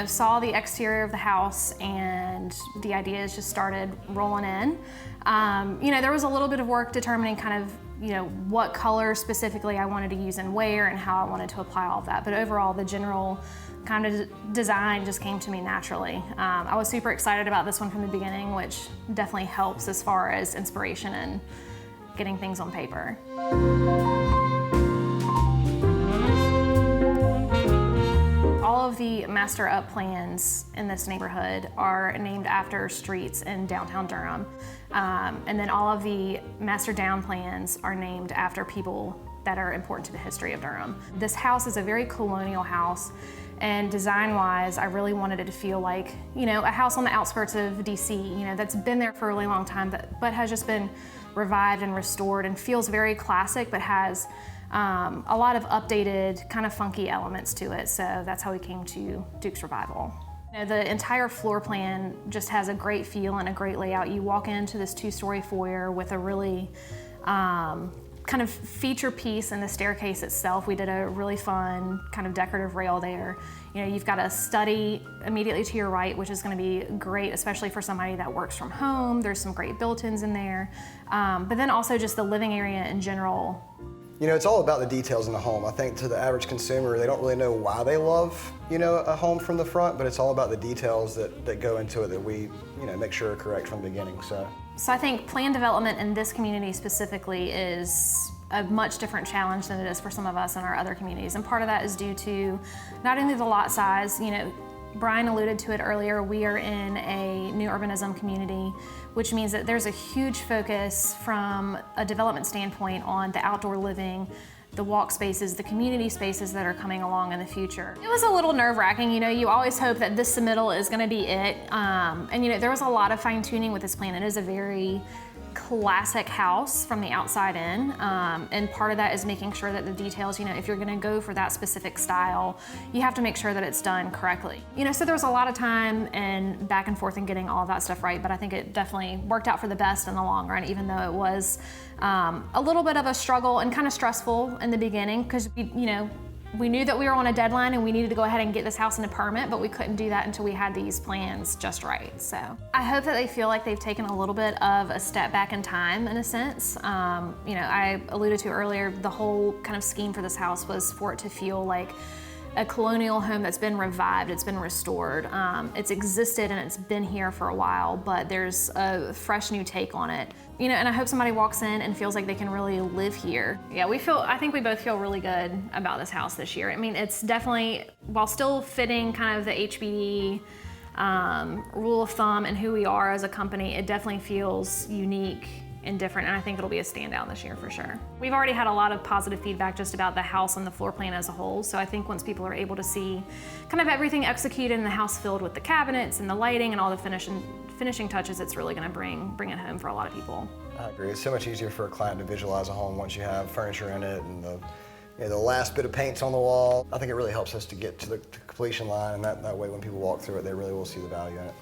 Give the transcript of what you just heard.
saw the exterior of the house and the ideas just started rolling in. There was a little bit of work determining kind of, what color specifically I wanted to use and where and how I wanted to apply all of that. But overall, the general kind of design just came to me naturally. I was super excited about this one from the beginning, which definitely helps as far as inspiration and getting things on paper. All of the master up plans in this neighborhood are named after streets in downtown Durham. And then all of the master down plans are named after people that are important to the history of Durham. This house is a very colonial house, and design-wise, I really wanted it to feel like, a house on the outskirts of DC, that's been there for a really long time, but has just been revived and restored and feels very classic, but has a lot of updated, kind of funky elements to it. So that's how we came to Duke's Revival. The entire floor plan just has a great feel and a great layout. You walk into this 2-story foyer with a really kind of feature piece in the staircase itself. We did a really fun kind of decorative rail there. You've got a study immediately to your right, which is going to be great, especially for somebody that works from home. There's some great built-ins in there. But then also just the living area in general. It's all about the details in the home. I think to the average consumer, they don't really know why they love, a home from the front, but it's all about the details that go into it that we, make sure are correct from the beginning. So I think plan development in this community specifically is a much different challenge than it is for some of us in our other communities. And part of that is due to not only the lot size, Brian alluded to it earlier, we are in a new urbanism community, which means that there's a huge focus from a development standpoint on the outdoor living, the walk spaces, the community spaces that are coming along in the future. It was a little nerve-wracking, you always hope that this submittal is gonna be it. And there was a lot of fine tuning with this plan. It is a very classic house from the outside in, and part of that is making sure that the details, if you're gonna go for that specific style, you have to make sure that it's done correctly. So there was a lot of time and back and forth in getting all of that stuff right, but I think it definitely worked out for the best in the long run, even though it was a little bit of a struggle and kind of stressful in the beginning, because we knew that we were on a deadline and we needed to go ahead and get this house into permit, but we couldn't do that until we had these plans just right. So I hope that they feel like they've taken a little bit of a step back in time in a sense. I alluded to earlier, the whole kind of scheme for this house was for it to feel like a colonial home that's been revived, it's been restored. It's existed and it's been here for a while, but there's a fresh new take on it. And I hope somebody walks in and feels like they can really live here. Yeah, I think we both feel really good about this house this year. It's definitely, while still fitting kind of the HBD rule of thumb and who we are as a company, it definitely feels unique and different, and I think it'll be a standout this year for sure. We've already had a lot of positive feedback just about the house and the floor plan as a whole, so I think once people are able to see kind of everything executed in the house filled with the cabinets and the lighting and all the finishing touches, it's really gonna bring it home for a lot of people. I agree. It's so much easier for a client to visualize a home once you have furniture in it and the last bit of paint's on the wall. I think it really helps us to get to the completion line, and that way when people walk through it, they really will see the value in it.